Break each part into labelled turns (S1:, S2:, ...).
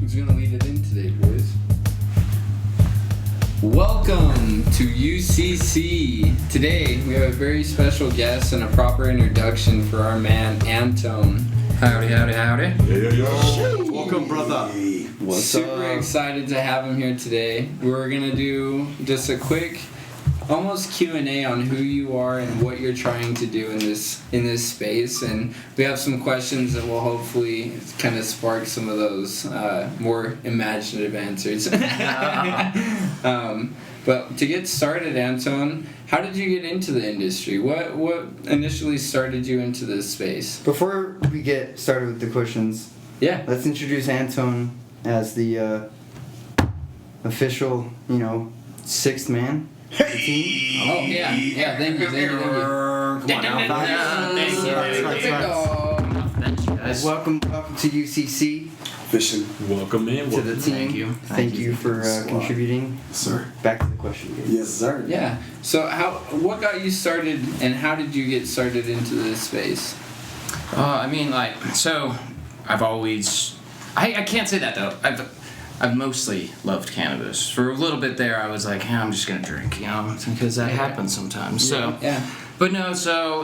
S1: Who's gonna lead it in today, boys? Welcome to UCC. Today we have a very special guest and a proper introduction for our man Antōn.
S2: Howdy.
S3: Yo. Welcome, brother.
S1: What's Super excited to have him here today. We're gonna do just a quick, almost Q&A on who you are and what you're trying to do in this space, and we have some questions that will hopefully kind of spark some of those more imaginative answers. But to get started, Antōn, how did you get into the industry? What initially started you into this space?
S4: Before we get started with the questions, let's introduce Antōn as the official, sixth man.
S1: Hey. Oh yeah. Thank you.
S4: Welcome to UCC.
S3: Welcome in.
S4: To the team. Thank you for contributing.
S3: Yes, sir.
S4: Back to the question.
S3: Yes, sir.
S1: Yeah. So what got you started, and how did you get started into this space?
S2: I've always, I can't say that though. I've mostly loved cannabis. For a little bit there, I was like, I'm just gonna drink, because that happens sometimes. But no,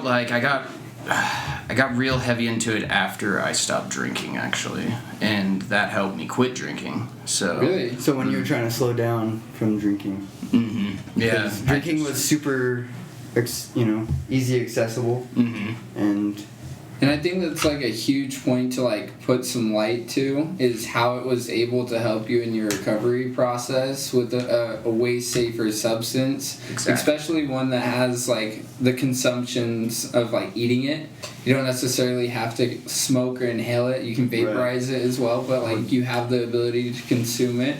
S2: I got real heavy into it after I stopped drinking, actually, and that helped me quit drinking. So
S1: really,
S4: so when you were trying to slow down from drinking,
S2: yeah,
S4: drinking was super, easy accessible,
S1: And I think that's like a huge point to put some light to, is how it was able to help you in your recovery process with a way safer substance.
S2: Exactly.
S1: Especially one that has the consumptions of eating it. You don't necessarily have to smoke or inhale it. You can vaporize it as well, but you have the ability to consume it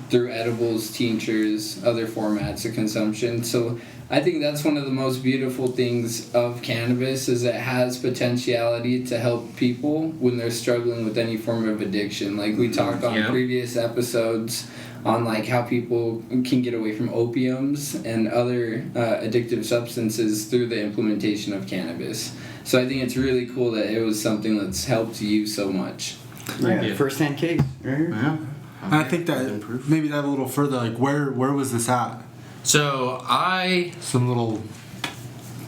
S1: through edibles, tinctures, other formats of consumption. So I think that's one of the most beautiful things of cannabis, is it has potentiality to help people when they're struggling with any form of addiction. We talked on previous episodes on how people can get away from opiums and other addictive substances through the implementation of cannabis. So I think it's really cool that it was something that's helped you so much.
S4: Yeah, first-hand case. Right?
S3: Yeah.
S5: And I think that maybe that a little further, where was this at?
S2: So
S5: Some little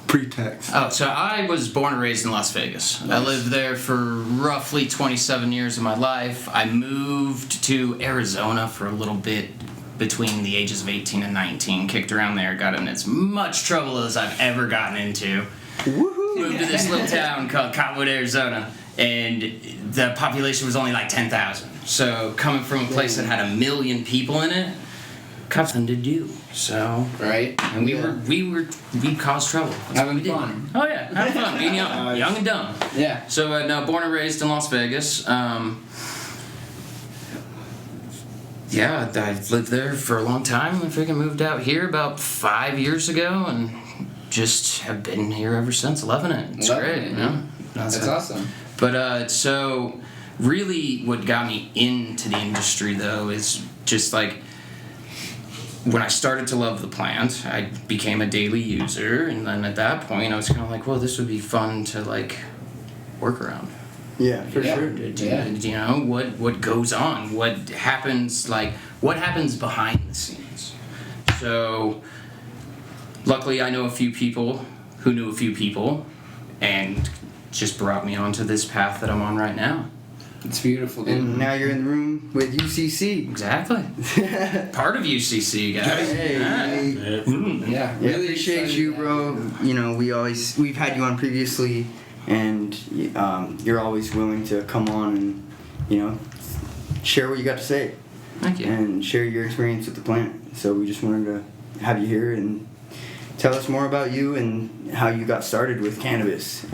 S5: pretext.
S2: Oh, so I was born and raised in Las Vegas. Nice. I lived there for roughly 27 years of my life. I moved to Arizona for a little bit between the ages of 18 and 19. Kicked around there, got in as much trouble as I've ever gotten into.
S4: Woohoo!
S2: Moved to this little town called Cottonwood, Arizona, and the population was only 10,000. So coming from a place that had 1 million people in it, nothing to do. So and we caused trouble.
S1: Having fun.
S2: Oh yeah, having fun, being young and dumb.
S1: Yeah.
S2: So no, born and raised in Las Vegas. I lived there for a long time. I freaking moved out here about 5 years ago, and just have been here ever since. Loving it. It's great.
S1: That's awesome.
S2: But so really, what got me into the industry though is just when I started to love the plant, I became a daily user, and then at that point, I was kind of well, this would be fun to work around.
S4: Yeah, for sure.
S2: What goes on? What happens? What happens behind the scenes? So, luckily, I know a few people who knew a few people, and just brought me onto this path that I'm on right now.
S1: It's beautiful, dude.
S4: And now you're in the room with UCC.
S2: Exactly. Part of UCC, guys.
S4: Hey.
S1: Really
S4: appreciate you, bro. We've had you on previously, and you're always willing to come on and, share what you got to say.
S2: Thank you.
S4: And share your experience with the plant. So we just wanted to have you here and tell us more about you and how you got started with cannabis.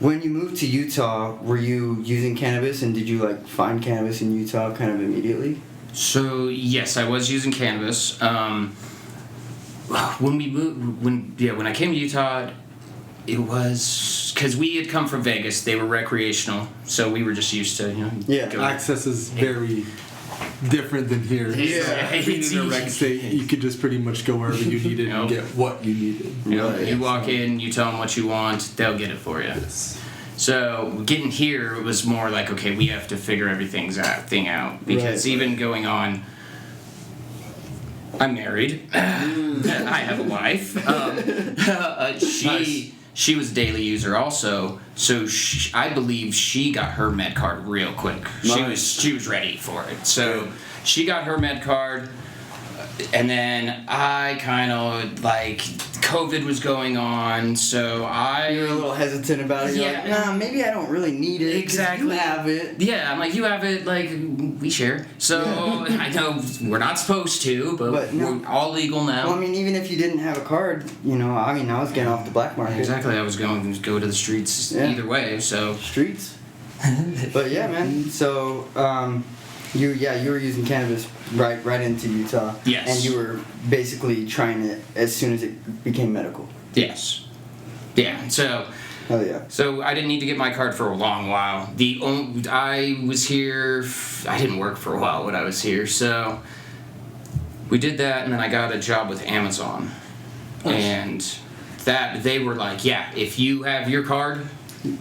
S4: When you moved to Utah, were you using cannabis, and did you find cannabis in Utah kind of immediately?
S2: So yes, I was using cannabis. When I came to Utah, it was because we had come from Vegas. They were recreational, so we were just used to
S5: Access is very different than here. Being in a rec state, you could just pretty much go wherever you needed and get what you needed.
S2: You walk in, you tell them what you want, they'll get it for you.
S5: Yes.
S2: So getting here, it was more like, okay, we have to figure everything out because even going on, I'm married. I have a wife. She was a daily user also, so I believe she got her med card real quick. She was ready for it. So she got her med card, and then I kind of like COVID was going on, so
S4: You were a little hesitant about it. You're like, nah, maybe I don't really need it.
S2: Exactly.
S4: You have it.
S2: Yeah, I'm like, you have it, like, we share. So, I know we're not supposed to, but we're all legal now.
S4: Well, I mean, even if you didn't have a card, I was getting off the black market.
S2: Exactly, I was going to go to the streets either way, so.
S4: Streets. But yeah, man, so, you were using cannabis right into Utah.
S2: Yes.
S4: And you were basically trying it as soon as it became medical.
S2: Yes. Yeah, so.
S4: Oh yeah.
S2: So I didn't need to get my card for a long while. I was here. I didn't work for a while when I was here, so we did that, and then I got a job with Amazon, and that they were like, yeah, if you have your card,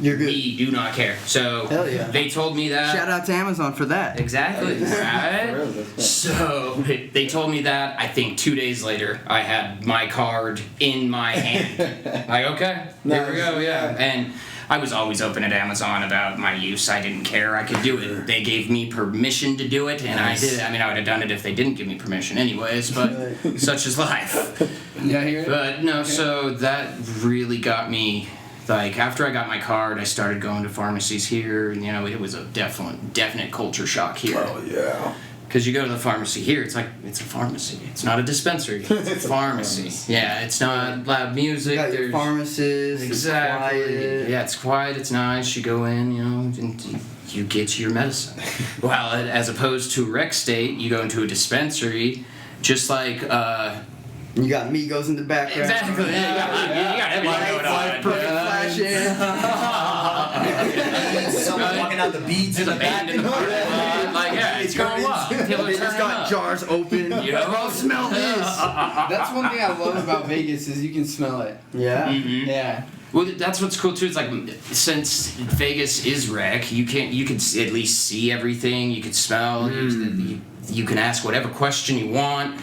S4: you're good.
S2: We do not care. So
S4: Hell yeah.
S2: they told me that.
S4: Shout out to Amazon for that.
S2: Exactly. Right. So they told me that. I think 2 days later, I had my card in my hand. Like, okay, there we go. Yeah, and I was always open at Amazon about my use. I didn't care. I could do it. They gave me permission to do it, and I did. I mean, I would have done it if they didn't give me permission anyways, but such is life.
S1: Yeah, I hear it.
S2: But no, so that really got me. Like, after I got my card, I started going to pharmacies here, and, it was a definite culture shock here.
S3: Oh, yeah.
S2: Because you go to the pharmacy here, it's like, it's a pharmacy. It's not a dispensary. It's a pharmacy. Yeah, it's not loud music.
S4: You got your pharmacist.
S2: Exactly.
S4: It's quiet.
S2: Yeah, it's quiet, it's nice. You go in, and you get your medicine. Well, as opposed to a rec state, you go into a dispensary, just like,
S4: you got Migos in the background.
S2: exactly. Yeah, you got everything going on.
S4: Flashing.
S6: Someone walking out the beats in
S2: There's
S6: the
S2: a band
S6: back.
S2: in the parking lot. Like, yeah, it's going up. People are
S4: They just
S2: turning
S4: got
S2: up.
S4: jars open.
S2: Oh,
S4: smell this.
S1: That's one thing I love about Vegas is you can smell it.
S4: Yeah.
S2: Mm-hmm.
S1: Yeah.
S2: Well, that's what's cool too. It's like, since Vegas is rec, you can at least see everything. You can smell. You can ask whatever question you want.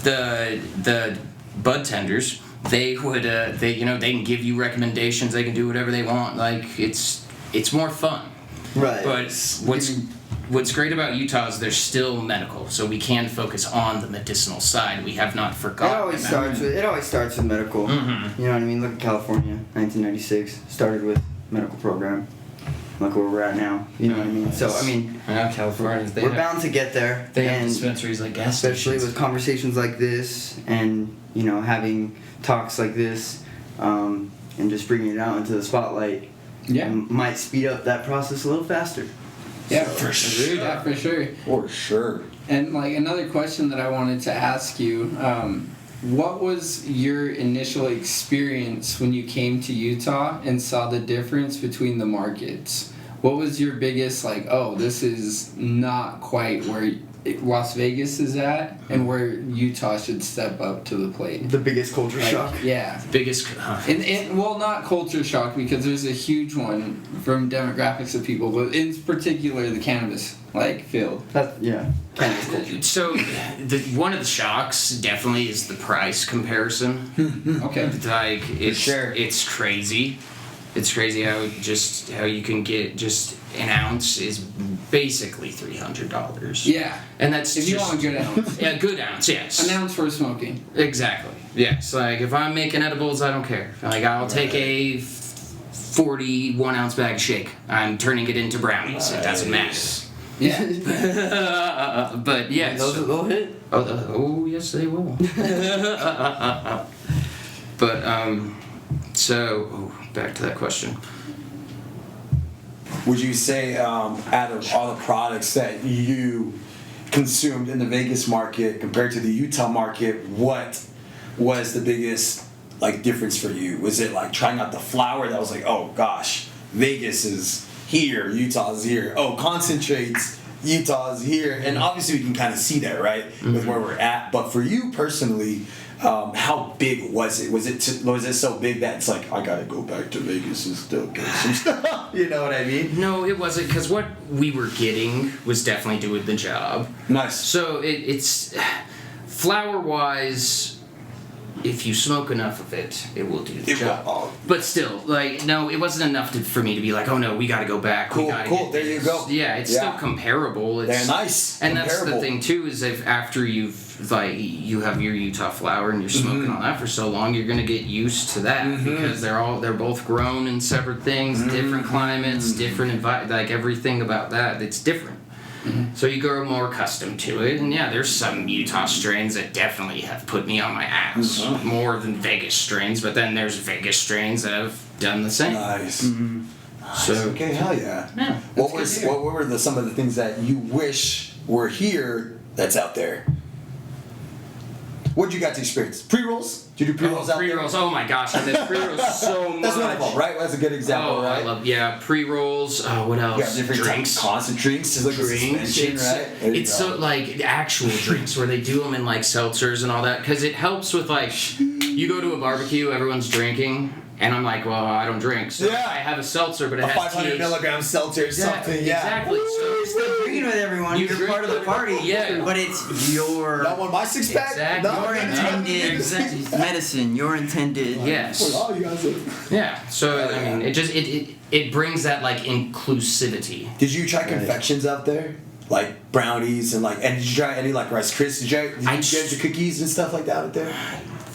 S2: The bud tenders, they can give you recommendations. They can do whatever they want. Like, it's more fun.
S4: Right.
S2: But what's great about Utah is there's still medical, so we can focus on the medicinal side. We have not forgotten.
S4: It always starts with medical.
S2: Mm-hmm.
S4: You know what I mean? Look at California, 1996, started with medical program. Look where we're at now. You know what I mean? So I mean,
S2: Californians,
S4: we're bound to get there.
S2: They have
S4: and
S2: dispensaries like gas
S4: especially
S2: stations.
S4: with conversations like this, and having talks like this, and just bringing it out into the spotlight.
S1: Yeah.
S4: Might speed up that process a little faster.
S1: Yeah,
S3: For sure.
S1: Yeah, for sure.
S3: For sure.
S1: And like another question that I wanted to ask you, what was your initial experience when you came to Utah and saw the difference between the markets? What was your biggest this is not quite where Las Vegas is at and where Utah should step up to the plate?
S4: The biggest culture shock.
S1: Yeah.
S2: Biggest.
S1: Well, not culture shock because there's a huge one from demographics of people, but in particular the cannabis field.
S4: Cannabis culture.
S2: So, one of the shocks definitely is the price comparison.
S1: Okay.
S2: It's crazy. It's crazy how you can get just an ounce is basically $300.
S1: Yeah.
S2: And that's
S1: if you want a good ounce.
S2: Yeah, good ounce. Yes.
S1: An ounce for smoking.
S2: Exactly. Yes. Like, if I'm making edibles, I don't care. Like, I'll take a 41 ounce bag shake. I'm turning it into brownies. It doesn't matter.
S1: Yeah.
S2: But yes.
S4: They'll hit.
S2: Oh, yes, they will. But back to that question.
S3: Would you say, out of all the products that you consumed in the Vegas market compared to the Utah market, what was the biggest difference for you? Was it trying out the flower that was oh gosh, Vegas is here, Utah is here. Oh, concentrates, Utah is here, and obviously we can kind of see that, right, with where we're at. But for you personally, How big was it? Was it so big that it's like, I gotta go back to Vegas and still get some stuff? You know what I mean?
S2: No, it wasn't, because what we were getting was definitely doing the job.
S3: Nice.
S2: So it's flower-wise, if you smoke enough of it, it will do the job. But still, like, no, it wasn't enough for me to be like, oh no, we got to go back.
S3: Cool. There you go.
S2: Yeah, it's still comparable.
S3: They're nice.
S2: And
S3: comparable.
S2: that's the thing too, is if after you have your Utah flower and you're smoking on that for so long, you're gonna get used to that because they're both grown in separate things, different climates, different like everything about that. It's different. So you grow more accustomed to it, and yeah, there's some Utah strains that definitely have put me on my ass more than Vegas strains, but then there's Vegas strains that have done the same.
S3: Nice.
S2: So
S3: okay, hell yeah.
S2: Yeah.
S3: What were some of the things that you wish were here that's out there? What did you got to experience? Pre-rolls? Did you do pre-rolls out there?
S2: Pre-rolls, oh my gosh, I miss pre-rolls so much.
S3: That's one of them, right? That's a good example, right?
S2: I love, pre-rolls, what else?
S3: Yeah, different
S2: drinks.
S3: Constant drinks. Just like
S2: Drinks. It's so, like, actual drinks where they do them in, like, seltzers and all that, because it helps with, like, you go to a barbecue, everyone's drinking, and I'm like, well, I don't drink, so I have a seltzer, but it has
S3: 500 milligram seltzer or something,
S2: Exactly. So
S4: You're still drinking with everyone. You're part of the party.
S2: Yeah.
S4: But it's your
S3: Not one of my six pack?
S2: Exactly.
S3: No.
S4: your intended medicine. Your intended.
S2: Yes.
S3: Oh, you guys are...
S2: Yeah. So I mean, it brings that like inclusivity.
S3: Did you try confections out there? Like brownies and did you try any like Rice Krispies? Did you get the cookies and stuff like that out there?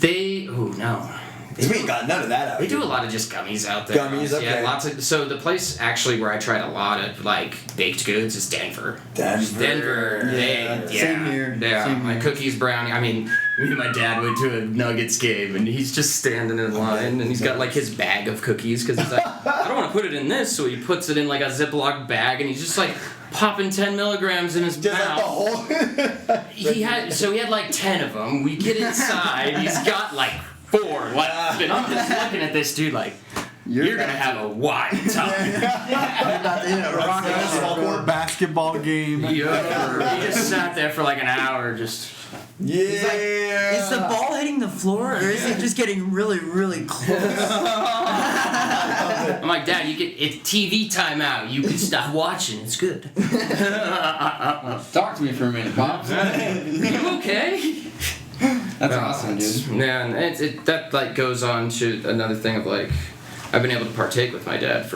S2: No.
S3: We ain't got none of that out
S2: They
S3: here.
S2: do a lot of just gummies out there.
S3: Gummies, okay.
S2: Yeah, lots of. So the place actually where I tried a lot of like baked goods is Denver. Denver.
S4: Yeah. Same here.
S2: Yeah.
S4: Same
S2: My
S4: here.
S2: cookies, brownie. I mean, me and my dad went to a Nuggets game and he's just standing in line and he's got like his bag of cookies because he's like, I don't want to put it in this, so he puts it in like a Ziploc bag and he's just like popping 10 milligrams in his
S3: Just
S2: mouth.
S3: like the whole...
S2: He had like 10 of them. We get inside. He's got like 4 left, and I'm just looking at this dude like, you're gonna have a wide time.
S4: About to hit a rock
S5: Or basketball game.
S2: He just sat there for like an hour, just.
S3: Yeah.
S4: Is the ball hitting the floor, or is it just getting really, really close?
S2: I'm like, Dad, it's TV timeout. You can stop watching. It's good.
S1: Talk to me for a minute, Pops.
S2: You okay?
S1: That's awesome, dude.
S2: Yeah, and that like goes on to another thing of like, I've been able to partake with my dad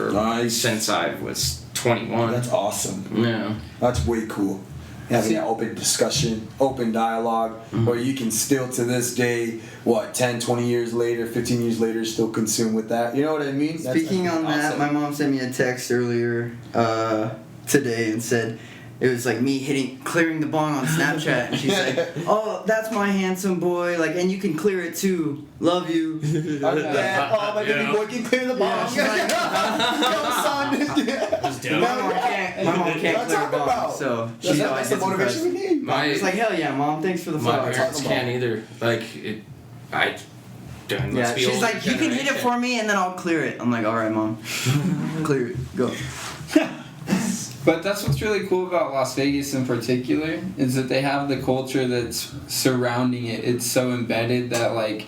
S2: since I was 21.
S3: That's awesome.
S2: Yeah.
S3: That's way cool. Having that open discussion, open dialogue, where you can still to this day, 10, 20 years later, 15 years later, still consume with that. You know what I mean?
S4: Speaking on that,
S3: awesome.
S4: my mom sent me a text earlier today and said it was like me clearing the bong on Snapchat, and she's like, "Oh, that's my handsome boy, like, and you can clear it too. Love you."
S3: Dad, my baby boy can clear the bong.
S4: She's like, my mom can't clear a bong, so she's always
S3: That's the motivation we need.
S4: It's like, hell yeah, mom, thanks for the
S2: My
S4: flowers.
S2: parents can't either. Like,
S4: Yeah, she's like, you can hit it for me and then I'll clear it. I'm like, all right, mom, clear it, go.
S1: But that's what's really cool about Las Vegas in particular is that they have the culture that's surrounding it. It's so embedded that like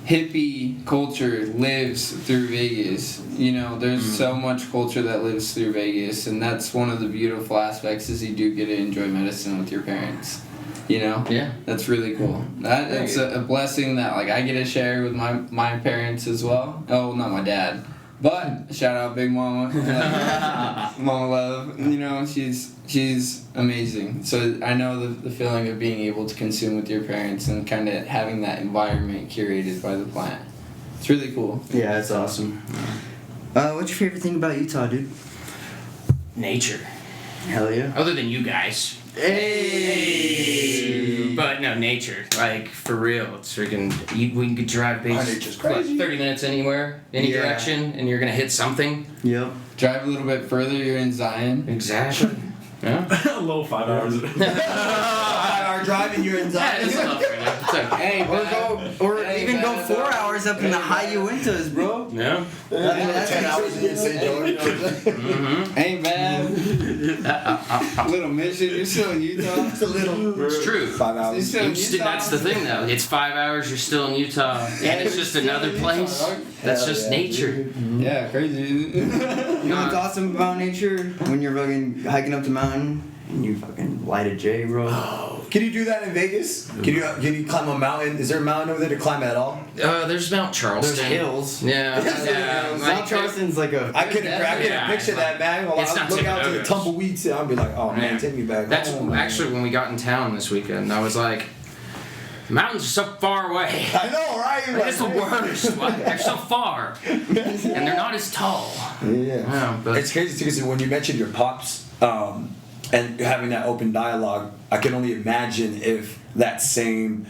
S1: hippie culture lives through Vegas. You know, there's so much culture that lives through Vegas, and that's one of the beautiful aspects is you do get to enjoy medicine with your parents. You know?
S2: Yeah.
S1: That's really cool. It's a blessing that like I get to share with my parents as well. Oh, not my dad. But shout out Big Mama, Mama Love. You know, she's amazing. So I know the feeling of being able to consume with your parents and kind of having that environment curated by the plant. It's really cool.
S4: Yeah, it's awesome. What's your favorite thing about Utah, dude?
S2: Nature.
S4: Hell yeah.
S2: Other than you guys.
S4: Hey.
S2: But no, nature. Like, for real. It's freaking. We could drive
S3: nature's
S2: basically
S3: crazy.
S2: 30 minutes anywhere, any
S4: Yeah.
S2: direction, and you're gonna hit something.
S4: Yep.
S1: Drive a little bit further, you're in Zion.
S2: Exactly. Yeah.
S6: Low 5 hours.
S3: 5 hour drive and you're in
S2: Yeah,
S3: Zion.
S2: it's enough right now. It's
S1: Hey,
S4: Or
S1: Hey,
S4: even go
S1: man.
S4: 4 hours up in the high Uintas, bro.
S2: Yeah.
S4: That's
S3: 10 hours a day in St. Joe. You know what I'm saying?
S1: Hey man, little mission. You're still in Utah.
S3: It's a little.
S2: It's true.
S3: 5
S1: You're
S3: hours.
S1: still in Utah.
S2: That's the thing, though. It's 5 hours. You're still in Utah, and it's just another place. That's
S3: Hell
S2: just
S3: yeah,
S2: nature.
S1: Yeah, crazy.
S4: You know what's awesome about nature? When you're fucking hiking up the mountain and you fucking light a J, bro.
S3: Can you do that in Vegas? Can you climb a mountain? Is there a mountain over there to climb at all?
S2: There's Mount Charleston.
S4: There's hills.
S2: Yeah. Yeah.
S4: Mount Charleston's like a.
S3: I couldn't
S2: Yeah,
S3: picture that, man. Well,
S2: it's
S3: I
S2: not
S3: look out to the
S2: Timberwolves.
S3: tumbleweeds and I'll be like, oh man,
S2: Yeah.
S3: take me back.
S2: That's
S3: home.
S2: actually when we got in town this weekend. I was like, the mountains are so far away.
S3: I know, right?
S2: Like, it's the worst. Like, they're so far, and they're not as tall.
S3: Yeah.
S2: Yeah, but
S3: It's crazy too because when you mentioned your pops and having that open dialogue, I can only imagine if that same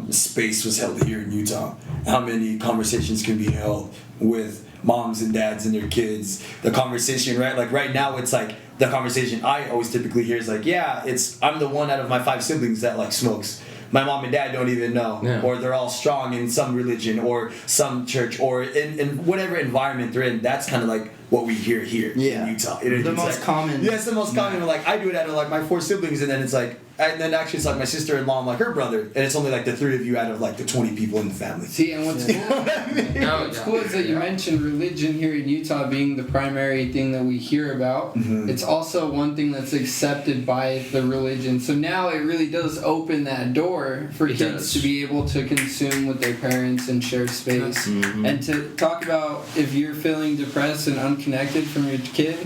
S3: space was held here in Utah. How many conversations can be held with moms and dads and their kids? The conversation, right? Like right now, it's like the conversation I always typically hear is like, yeah, I'm the one out of my 5 siblings that like smokes. My mom and dad don't even know, or they're all strong in some religion or some church or in whatever environment they're in. That's kind of like what we hear here in Utah.
S4: The most common.
S3: Yeah, it's the most common. Like I do it out of like my 4 siblings, and then it's like, and then actually it's like my sister-in-law and like her brother, and it's only like the 3 of you out of like the 20 people in the family.
S1: See, and what's cool, what's cool is that you mentioned religion here in Utah being the primary thing that we hear about.
S3: Mm-hmm.
S1: It's also one thing that's accepted by the religion. So now it really does open that door for
S2: It
S1: kids
S2: does.
S1: to be able to consume with their parents and share space.
S2: Mhm.
S1: And to talk about if you're feeling depressed and unconnected from your kid,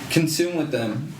S1: consume with them.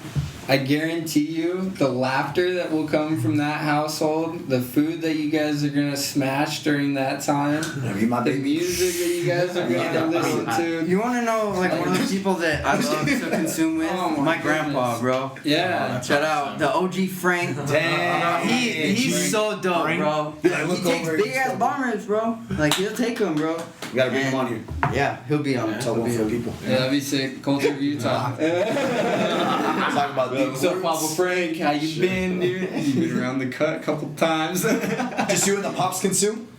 S1: I guarantee you the laughter that will come from that household, the food that you guys are going to smash during that time, the music that you guys are going to listen to.
S4: You want to know like one of the people that I love to consume with?
S1: Oh
S4: my
S1: my
S4: grandpa,
S1: goodness.
S4: bro.
S1: Yeah.
S4: Shout out the OG Frank.
S3: Damn.
S4: He's so dope, bro.
S3: Yeah, I look
S4: He takes
S3: over
S4: big
S3: and
S4: ass
S3: stuff.
S4: bombers, bro. Like he'll take them, bro.
S3: We gotta bring him on here.
S4: Yeah, he'll be on.
S3: Tell
S4: He'll
S3: one
S4: be
S3: for
S4: on.
S3: people.
S1: Yeah, that'd be sick. Culture of Utah.
S3: Talking about the
S1: What's up, Papa Frank? How you been, dude? You been around the cut a couple times.
S3: Just you and the pops consume?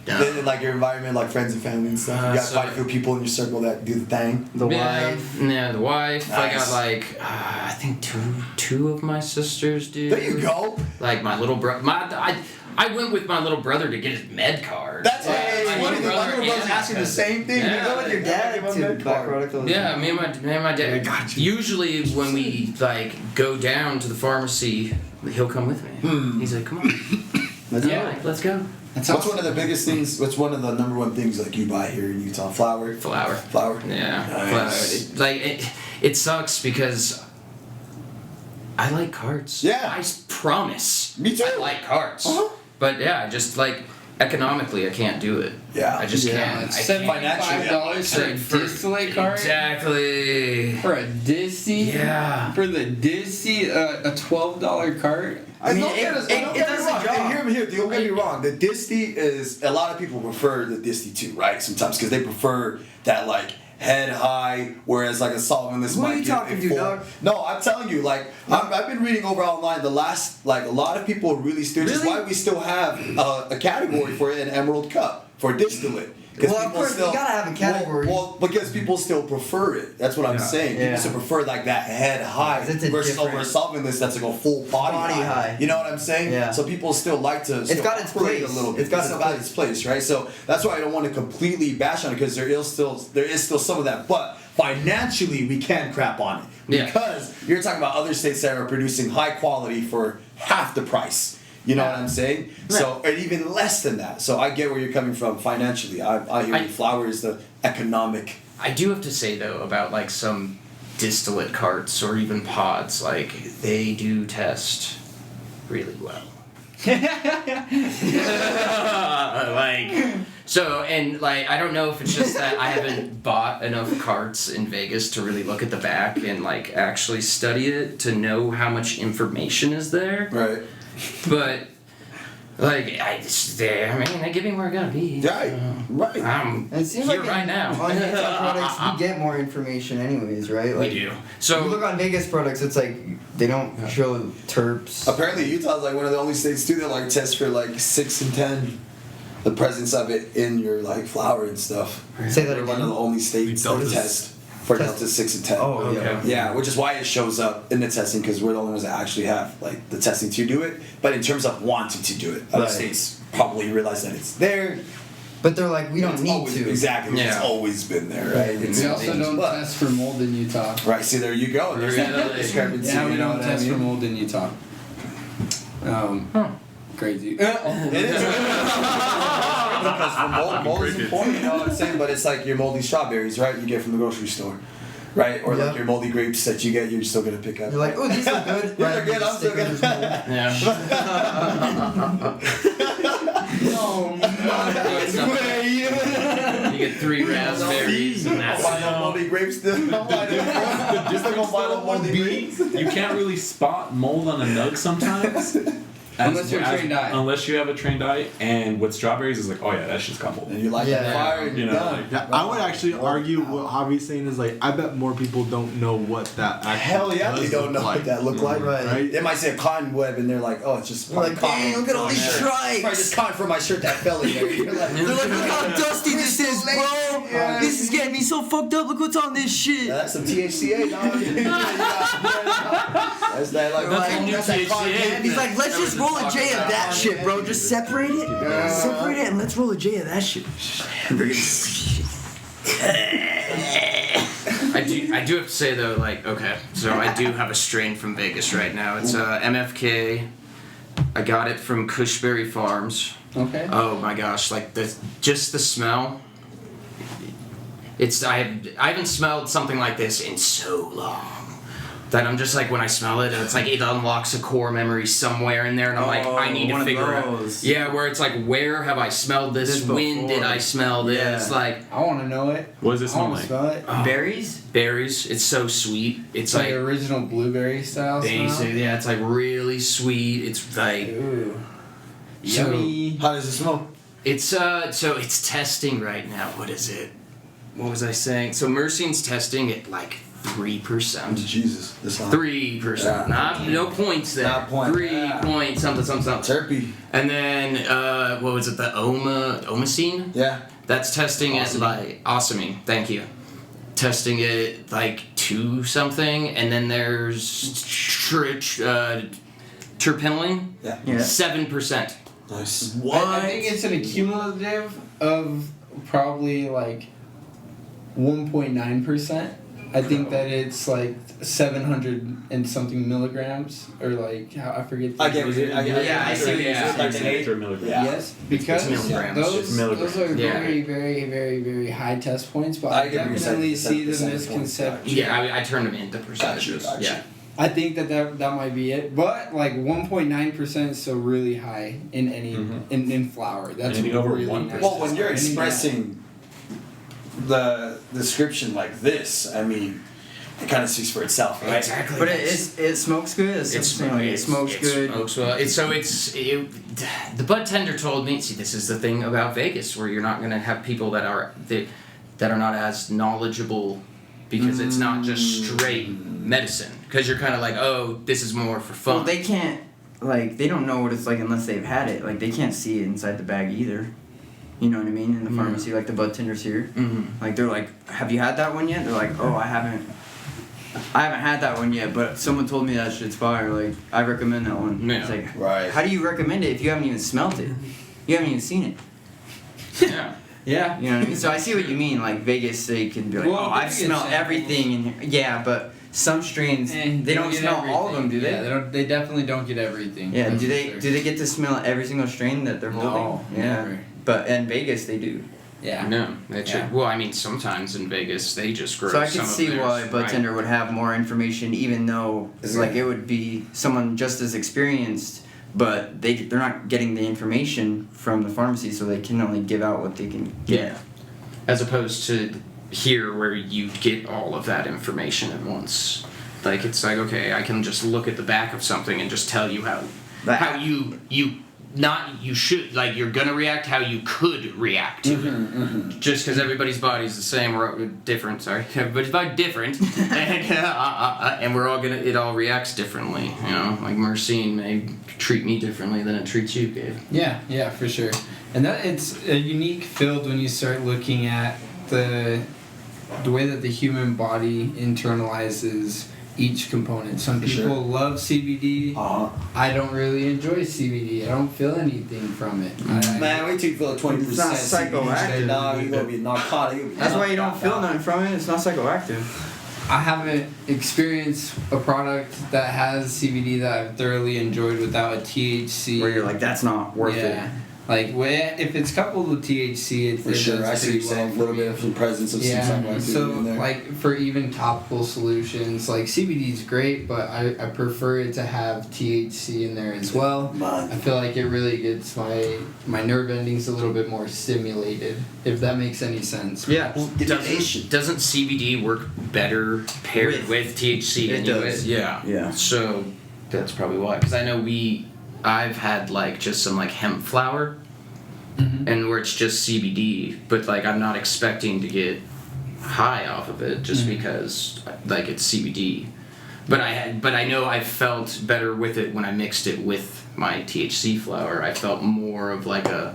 S3: Then, like your environment, like friends and family and stuff. You got
S2: so-
S3: quite a few people in your circle that do the thing.
S4: The wife.
S2: Yeah, the wife. I
S3: Nice.
S2: got like I think two of my sisters do.
S3: There you go.
S2: Like my little brother. I went with my little brother to get his med card.
S3: That's
S2: Like,
S3: hey,
S2: my
S3: funny. My little brother's
S2: yeah,
S3: asking the same thing.
S2: Yeah.
S3: You go with your dad
S4: Dad
S3: to
S4: to byproduct all the
S2: Yeah,
S4: time.
S2: me and my dad.
S5: I got you.
S2: Usually when we like go down to the pharmacy, he'll come with me. He's like, "Come on,
S4: Let's
S2: yeah,
S4: go.
S2: let's go."
S1: That's
S3: What's one of the biggest things? What's one of the number one things like you buy here in Utah? Flour.
S2: Flour.
S3: Flour.
S2: Yeah,
S3: Nice.
S2: flour. It sucks because I like carts.
S3: Yeah.
S2: I promise.
S3: Me too.
S2: I like carts.
S3: Uh-huh.
S2: But yeah, just like economically, I can't do it.
S3: Yeah.
S2: I just
S1: Yeah,
S2: can't.
S1: it's
S2: I can't.
S1: $75 for a distillate cart.
S2: Exactly.
S1: For a disty?
S2: Yeah.
S1: For the disty, a $12 cart?
S3: I
S4: mean,
S3: don't
S4: it-
S3: get
S4: it
S3: me
S4: does the
S3: wrong.
S4: job.
S3: And hear me here. Don't get me wrong. The disty is a lot of people prefer the disty too, right? Sometimes because they prefer that like head high, whereas like a solventless
S4: Who
S3: might
S4: are you
S3: get
S4: talking
S3: a
S4: to,
S3: full-
S4: dog?
S3: No, I'm telling you, like I've been reading over online. The last like a lot of people really still. Which is
S4: Really?
S3: why we still have a category for an Emerald Cup for distillate. Because
S4: Well, of course, you gotta have a category.
S3: Well, because people still prefer it. That's what I'm saying. People
S4: Yeah.
S3: still prefer like that head high
S4: It's a
S3: versus over a
S4: different-
S3: solventless that's like a full body high. You know what I'm saying?
S4: Yeah.
S3: So people still like to. Still
S4: got its
S3: operate
S4: place.
S3: a little bit.
S4: It's got
S3: still
S4: its
S3: got its place, right? So that's why I don't want to completely bash on it because there is still some of that, but financially we can crap on it
S2: Yeah.
S3: because you're talking about other states that are producing high quality for half the price. You know what I'm saying? So, or even less than that. So I get where you're coming from financially. I hear you. Flour is the economic.
S2: I do have to say though about like some distillate carts or even pods, like they do test really well. Like so, and like I don't know if it's just that I haven't bought enough carts in Vegas to really look at the back and like actually study it to know how much information is there.
S3: Right.
S2: But Like I mean, give me where I gotta be.
S3: Right.
S2: I'm
S4: And it seems
S2: here
S4: like
S2: right now.
S4: on Utah products, we get more information anyways, right?
S2: We
S4: Like,
S2: do.
S4: you
S2: So
S4: look on Vegas products, it's like they don't show terps.
S3: Apparently, Utah's like one of the only states too that like test for like 6 and 10, the presence of it in your like flour and stuff.
S4: Say that
S3: We're one of
S4: again.
S3: the only states that
S5: Deltas.
S3: test for Delta 6 and 10.
S4: Oh, yeah.
S2: Okay.
S3: Yeah, which is why it shows up in the testing because we're the only ones that actually have like the testing to do it. But in terms of wanting to do it, other
S4: Right.
S3: states probably realize that it's there.
S4: But they're like, we don't
S3: It's
S4: need
S3: always,
S4: to.
S3: Exactly,
S2: Yeah.
S3: it's always been there, right? It's
S1: We also don't
S3: but-
S1: test for mold in Utah.
S3: Right, see, there you go. There's that
S2: Really?
S3: discrepancy.
S1: Yeah, we
S3: you know
S1: don't
S3: what I
S1: test for
S3: mean?
S1: mold in Utah. Crazy.
S3: It is. Because for mold is important, you know what I'm saying? But it's like your moldy strawberries, right? You get from the grocery store, right? Or
S4: Yeah.
S3: like your moldy grapes that you get, you're still gonna pick up.
S4: You're like, oh, these look good.
S3: Yeah, they're good, I'm still gonna-
S2: yeah.
S1: Oh
S2: You get 3 raspberries and
S3: I'll
S2: that's
S3: buy them moldy grapes still. I'll buy them. Just like I'll buy them moldy grapes.
S6: You can't really spot mold on a nug sometimes.
S1: Unless you're a trained eye.
S6: Unless you have a trained eye, and with strawberries, it's like, oh yeah, that shit's got mold.
S3: And you light
S4: Yeah.
S3: that fire and
S6: You
S3: you're
S6: know,
S3: done.
S6: like-
S5: Yeah, I would actually argue what Javi's saying is like I bet more people don't know what that actually
S3: Hell yeah, they
S5: does
S3: don't
S5: look
S3: know
S5: like.
S3: what that look like.
S5: Right?
S3: They might say a cotton web and they're like, oh, it's just
S4: They're like,
S3: cotton.
S4: dang, look at all these
S3: Yeah.
S4: stripes.
S3: Probably just cotton for my shirt that fell in there. You're like,
S4: They're like, look how dusty this is, bro.
S3: Yeah.
S4: This is getting me so fucked up. Look what's on this shit.
S3: yeah, that's some THCA, dog. That's that like.
S2: That's
S4: Like,
S2: new
S3: that's that cotton
S2: THCA.
S3: candy.
S4: He's like, let's just roll a J of that shit, bro. Just separate it. Separate it and let's roll a J of that shit.
S2: I do have to say though, like, okay, so I do have a strain from Vegas right now. It's MFK. I got it from Cushberry Farms.
S1: Okay.
S2: Oh my gosh, like just the smell. I haven't smelled something like this in so long. That I'm just like, when I smell it, it's like it unlocks a core memory somewhere in there, and I'm like, I need
S4: one
S2: to
S4: of
S2: figure out.
S4: those.
S2: Yeah, where it's like, where have I smelled this?
S4: This
S2: When did
S4: before.
S2: I smell this?
S4: Yeah.
S2: Like
S1: I want to know it.
S6: What does it
S1: I
S6: smell
S1: want to
S6: like?
S1: smell it.
S4: Berries?
S2: berries. It's so sweet. It's
S1: It's like
S2: like
S1: original blueberry style smell.
S2: basic. Yeah, it's like really sweet. It's like
S1: Ooh.
S2: So-
S1: Yummy.
S3: How does it smell?
S2: it's so it's testing right now. What is it? What was I saying? So Mercine's testing at like 3%.
S3: Jesus, this one.
S2: 3%.
S3: Yeah.
S2: Not no points there.
S3: Not point.
S2: 3
S3: Yeah.
S2: points. Something.
S3: Terpy.
S2: And then what was it? The Omacine?
S3: Yeah.
S2: That's testing it
S3: Awesome.
S2: like Awesome. Thank you. Testing it like 2 something, and then there's terpinolene.
S3: Yeah.
S4: Yeah.
S2: 7%.
S3: Nice.
S1: I think it's an accumulative of probably like 1.9%. I think that it's like 700 and something milligrams, or like how I forget.
S3: I get what you.
S2: Yeah, I see what you're saying.
S3: Like an eight.
S6: milligrams.
S3: Yeah.
S1: Yes, because
S2: milligrams.
S1: those
S6: It's milligrams.
S1: those are
S2: Yeah.
S1: very, very, very, very high test points. But
S3: I
S1: I
S3: get what you're
S1: definitely
S3: saying.
S1: see the
S3: Percent points.
S1: misconception.
S2: Yeah, I turned them into percentages.
S3: Gotcha.
S2: Yeah.
S1: I think that might be it, but like 1.9% is still really high in any in flour. That's
S6: Anything over
S1: really
S6: 1%.
S1: nice.
S3: Well, when you're
S1: Anything
S3: expressing the description like this, I mean, it kind of speaks for itself, right?
S2: Exactly.
S4: But it smokes good. It smokes good.
S2: Smokes well. The bud tender told me. See, this is the thing about Vegas, where you're not going to have people that are not as knowledgeable, because it's not just straight medicine. Because you're kind of like, oh, this is more for fun.
S4: Well, they can't, like, they don't know what it's like unless they've had it. Like, they can't see it inside the bag either. You know what I mean? In the pharmacy, like the bud tenders here.
S2: Mhm.
S4: Like, they're like, have you had that one yet? They're like, oh, I haven't had that one yet, but someone told me that shit's fire. Like, I recommend that one.
S2: Yeah.
S4: It's like,
S3: Right.
S4: how do you recommend it if you haven't even smelt it? You haven't even seen it.
S2: Yeah.
S1: Yeah.
S4: You know what I mean? So I see what you mean. Like, Vegas, they can be like,
S1: Well,
S4: oh, I've
S1: Vegas
S4: smelled
S1: samples.
S4: everything in here. Yeah, but some strains,
S1: And
S4: they don't
S1: get
S4: smell all of them, do they?
S1: Yeah, they don't. They definitely don't get everything.
S4: Yeah,
S1: That's
S4: do
S1: for
S4: they
S1: sure.
S4: do they get to smell every single strain that they're
S1: No,
S4: holding? Yeah.
S1: never.
S4: But in Vegas they do.
S1: Yeah.
S2: No, they should.
S1: Yeah.
S2: Well, I mean, sometimes in Vegas they just grow.
S4: So I
S2: some
S4: can
S2: of
S4: see
S2: theirs,
S4: why
S2: right?
S4: Budtender would have more information, even though it's like it would be someone just as experienced, but they're not getting the information from the pharmacy, so they can only give out what they can get.
S2: Yeah. As opposed to here, where you get all of that information at once. Like, it's like, okay, I can just look at the back of something and just tell you how
S4: But-
S2: you not you should, like, you're gonna react how you could react to it. Just because everybody's body's the same or different. Sorry, everybody's body different, and we're all gonna. It all reacts differently. You know, like Mercine may treat me differently than it treats you, Gabe.
S1: Yeah, for sure. And that it's a unique field when you start looking at the way that the human body internalizes each component. Some people love CBD. I don't really enjoy CBD. I don't feel anything from it.
S3: Man, wait till you feel a 20%.
S4: It's not psychoactive.
S3: Nah, you're gonna be narcotic.
S4: That's why you don't feel nothing from it. It's not psychoactive.
S1: I haven't experienced a product that has CBD that I've thoroughly enjoyed without a THC.
S4: Where you're like, that's not worth it.
S1: Like, if it's coupled with THC,
S3: For sure, I see what you're saying. A little bit of the presence of some psychoactivity
S1: so
S3: in there.
S1: like for even topical solutions, like CBD is great, but I prefer it to have THC in there as well. I feel like it really gets my nerve endings a little bit more stimulated, if that makes any sense.
S4: Yeah.
S2: Doesn't CBD work better paired with THC?
S4: It does.
S2: Yeah. So that's probably why. Because I know I've had like just some like hemp flower, and where it's just CBD, but like I'm not expecting to get high off of it just because like it's CBD. But I know I felt better with it when I mixed it with my THC flower. I felt more of like oh,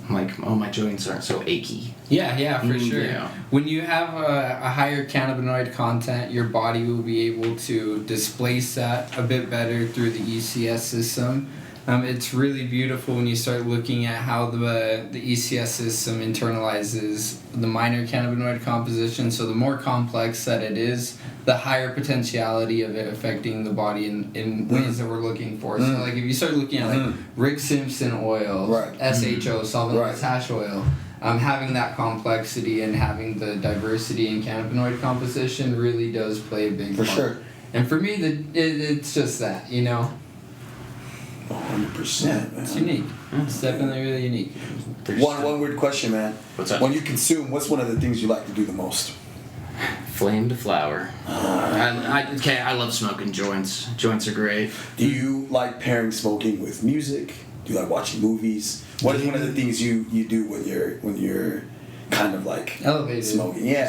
S2: my joints aren't so achy.
S1: Yeah, for sure.
S2: Yeah.
S1: When you have a higher cannabinoid content, your body will be able to displace that a bit better through the ECS system. It's really beautiful when you start looking at how the ECS system internalizes the minor cannabinoid composition. So the more complex that it is, the higher potentiality of it affecting the body in ways that we're looking for. So like if you start looking at like Rick Simpson oil, SHO, solventless hash oil, having that complexity and having the diversity in cannabinoid composition really does play a big part. For sure. And for me, it's just that, you know.
S3: 100%, man.
S1: It's unique. It's definitely really unique.
S3: One weird question, man.
S2: What's up?
S3: When you consume, what's one of the things you like to do the most?
S2: Flame to flower. I love smoking joints. Joints are great.
S3: Do you like pairing smoking with music? Do you like watching movies? What is one of the things you do when you're kind of like
S1: elevated
S3: smoking? Yeah.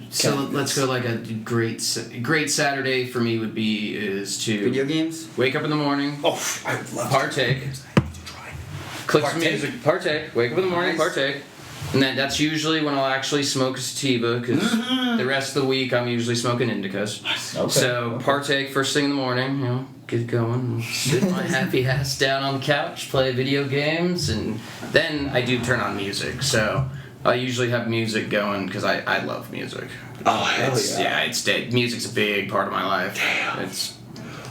S2: So let's go like a great Saturday for me would be is to
S4: Video games?
S2: wake up in the morning.
S3: Oh, I would love
S2: partake. Click some music. Partake. Wake up in the morning. Partake. And then that's usually when I'll actually smoke a sativa because the rest of the week I'm usually smoking indicas. Okay. So partake first thing in the morning, you know, get going, sit my happy ass down on the couch, play video games, and then I do turn on music. So I usually have music going because I love music.
S3: Oh, hell yeah.
S2: It's music's a big part of my life. Damn. It's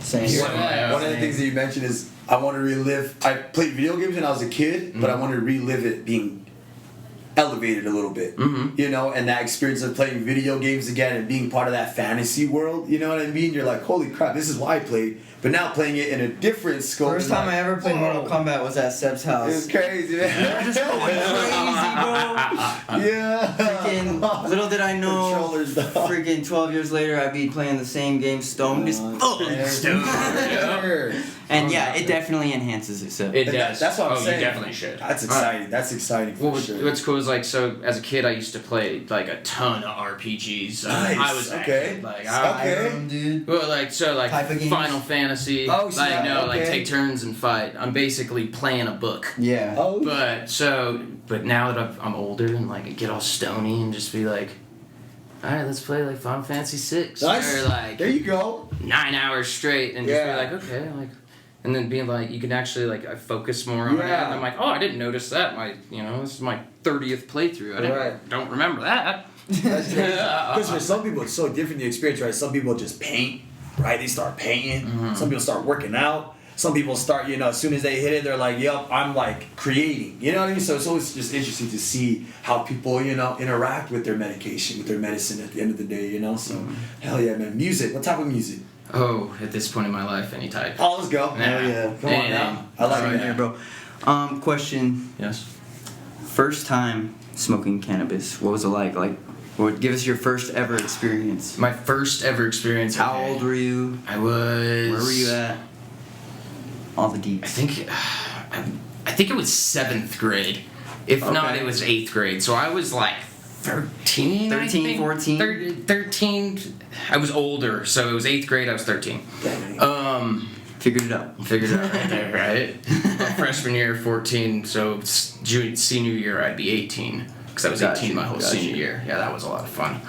S4: same.
S3: One of the things that you mentioned is I want to relive. I played video games when I was a kid, but I want to relive it being elevated a little bit, you know, and that experience of playing video games again and being part of that fantasy world, you know what I mean? You're like, holy crap, this is why I played, but now playing it in a different scope.
S4: First time I ever played Mortal Kombat was at Seb's house.
S3: It was crazy, man.
S4: Just going crazy, bro.
S3: Yeah.
S4: Freaking, little did I know,
S3: Controllers, dog.
S4: freaking 12 years later, I'd be playing the same game, stoned as fuck. And yeah, it definitely enhances it. So
S2: it does.
S3: That's what I'm saying.
S2: You definitely should.
S3: That's exciting. That's exciting for sure.
S2: What's cool is like, so as a kid I used to play like a ton of RPGs.
S3: Nice.
S2: I was
S3: okay.
S2: Like
S4: dude.
S2: Well, like
S4: Type of games?
S2: Final Fantasy.
S3: Oh,
S2: like no, like
S3: okay.
S2: take turns and fight. I'm basically playing a book.
S4: Yeah.
S3: Oh.
S2: But now that I'm older and like I get all stony and just be like, all right, let's play like Final Fantasy 6
S3: Nice.
S2: or like
S3: there you go.
S2: 9 hours straight and just be like, okay, like. And then being like, you can actually like, I focus more on it. And I'm like, oh, I didn't notice that. This is my 30th playthrough. I don't remember that.
S3: Because for some people, it's so different the experience, right? Some people just paint, right? They start painting. Some people start working out. Some people start, as soon as they hit it, they're like, yep, I'm like creating. You know what I mean? So it's always just interesting to see how people, interact with their medication, with their medicine at the end of the day, So, hell yeah, man. Music. What type of music?
S2: Oh, at this point in my life, any type.
S3: Oh, let's go.
S2: Yeah.
S4: Yeah.
S3: Come on now. I like it,
S4: bro. Question.
S2: Yes.
S4: First time smoking cannabis. What was it like? Give us your first ever experience.
S2: My first ever experience.
S4: How old were you?
S2: I was.
S4: Where were you at? all the
S2: I
S4: deets.
S2: think it was 7th grade. If not,
S4: Okay.
S2: it was 8th grade. So I was like 13, I
S4: 13,
S2: think.
S4: 14?
S2: 13. I was older, so it was 8th grade. I was 13.
S4: Figured it out.
S2: Figured it out right there, right? Freshman year, 14. So senior year, I'd be 18 because I was 18 my whole senior year. Yeah, that was a lot of fun.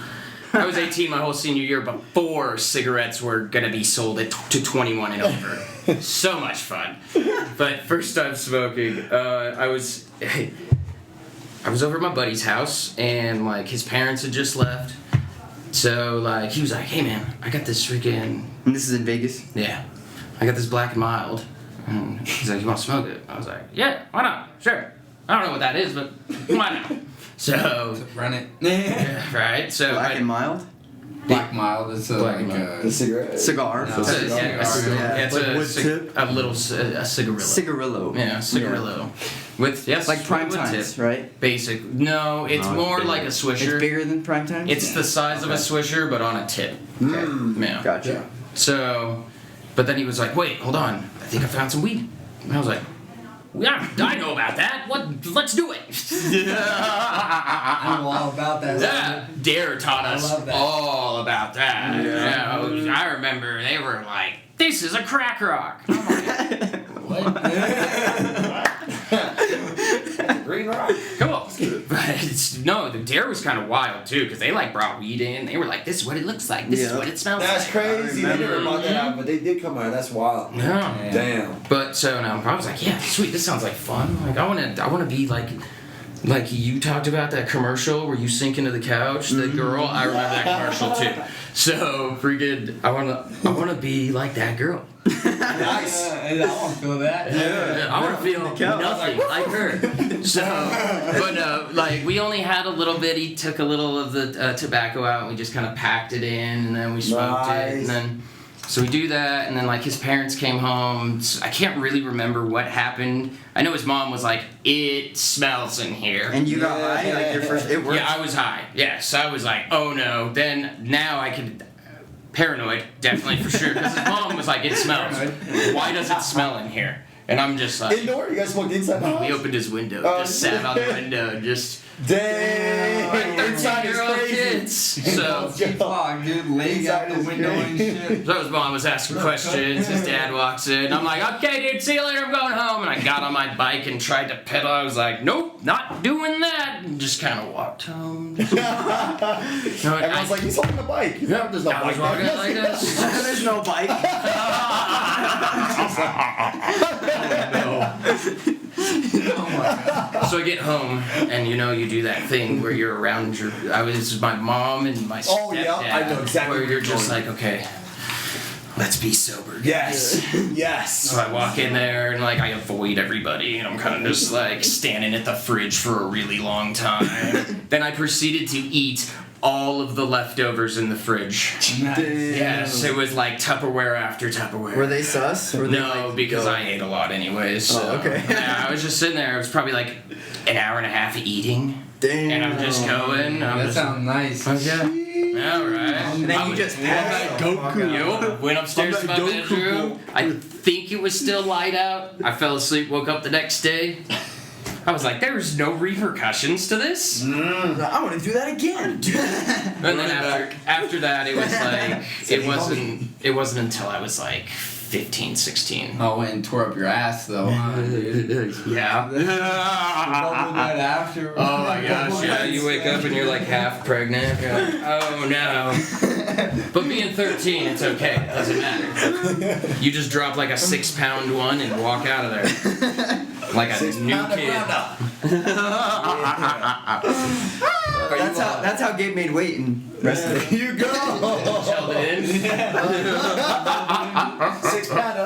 S2: I was 18 my whole senior year before cigarettes were gonna be sold to 21 and over. So much fun. But first time smoking, I was over at my buddy's house, and like his parents had just left. So like he was like, "Hey man, I got this freaking."
S4: And this is in Vegas?
S2: Yeah. I got this Black and Mild. And he's like, "You want to smoke it?" I was like, "Yeah, why not? Sure." I don't know what that is, but why not? So
S1: Run it.
S2: yeah, right. So
S4: Black and Mild?
S1: Black Mild is
S2: Black and Mild.
S3: The cigarette.
S4: Cigar.
S1: No.
S2: It's a, yeah, it's
S5: Like
S2: a,
S5: wood
S2: cig-
S5: tip?
S2: a little cigarillo.
S4: Cigarillo.
S2: Yeah, cigarillo. With yes,
S4: Like prime
S2: wood
S4: times,
S2: tip.
S4: right?
S2: Basic. No, it's
S6: No, it's
S2: more
S6: bigger.
S2: like a
S4: It's
S2: swisher.
S4: bigger than prime time?
S2: It's the size of a swisher, but on a tip. Yeah.
S4: Gotcha.
S2: So, but then he was like, "Wait, hold on. I think I found some weed." And I was like, "Yeah, I know about that. What? Let's do it."
S1: I know all about that.
S2: Yeah, Dare taught us
S1: love that.
S2: all about that. Yeah, I remember they were like, "This is a crack rock." I'm like,
S3: Green rock.
S2: cool. But the Dare was kind of wild too, because they like brought weed in. They were like, "This is what it looks like. This is
S4: Yeah.
S2: what it smells
S3: That's
S2: like."
S3: crazy. They never brought that out, but they did come out. That's wild.
S2: Yeah.
S3: Damn.
S2: But so now I was like, "Yeah, sweet. This sounds like fun. Like I want to be like." Like you talked about that commercial where you sink into the couch, the girl. I remember that commercial too. So freaking, I wanna be like that girl.
S3: Nice.
S1: I want to feel that.
S2: I want to feel nothing like her. So, but like we only had a little bit. He took a little of the tobacco out, and we just kind of packed it in, and then we smoked it, and
S3: Nice.
S2: then. So we do that, and then like his parents came home. I can't really remember what happened. I know his mom was like, "It smells in here."
S4: And you got high? Like your first... It worked?
S2: Yeah, I was high. Yes, I was like, "Oh no!" Then now I could paranoid, definitely for sure, because his mom was like, "It smells. Why does it smell in here?" And I'm just like,
S3: Indoor? You guys smoked inside the house?
S2: we opened his window,
S3: Oh,
S2: just sat on the window, just.
S3: Dang. Inside is
S2: 13-year-old
S3: crazy.
S2: kids. So.
S1: Fuck, dude, laying out the
S3: Inside is
S1: window and
S3: crazy.
S1: shit.
S2: So his mom was asking questions, his dad walks in, I'm like, "Okay dude, see you later, I'm going home." And I got on my bike and tried to pedal, I was like, "Nope, not doing that," and just kind of walked home.
S3: Everyone's like, he's holding the bike. There's no
S2: I was
S3: bike.
S2: walking like this.
S4: There's no bike.
S2: So I get home, and you do that thing where you're around this is my mom and my stepdad.
S3: Oh, yeah, I know exactly
S2: Where
S3: what
S2: you're
S3: you're
S2: just
S3: going.
S2: like, okay, let's be sober.
S3: Yes. Yes.
S2: So I walk in there and like I avoid everybody and I'm kind of just like standing at the fridge for a really long time. Then I proceeded to eat all of the leftovers in the fridge. Yes, it was like Tupperware after Tupperware.
S4: Were they sus? Were they
S2: No,
S4: like,
S2: because
S4: yo?
S2: I ate a lot anyways. So.
S4: Oh, okay.
S2: Yeah, I was just sitting there. It was probably like an hour and a half eating.
S4: Damn.
S2: And I'm just going.
S1: That sounds nice.
S2: Okay. All right.
S4: And then you just passed the fuck out.
S2: Yo, went upstairs to my bedroom. I think it was still light out. I fell asleep, woke up the next day. I was like, there's no repercussions to this.
S4: I want to do that again.
S2: And then after that, it was like, it wasn't until I was like 15, 16.
S1: Oh, went and tore up your ass though, huh, dude?
S2: Yeah.
S1: Bubbled that after.
S2: Oh my gosh, yeah, you wake up and you're like half pregnant. You're like, oh no. But being 13, it's okay. It doesn't matter. You just drop like a 6-pound one and walk out of there. Like a new kid.
S4: That's how Gabe made weight and rest of it.
S3: You go.
S2: Held it in.
S3: 6 pound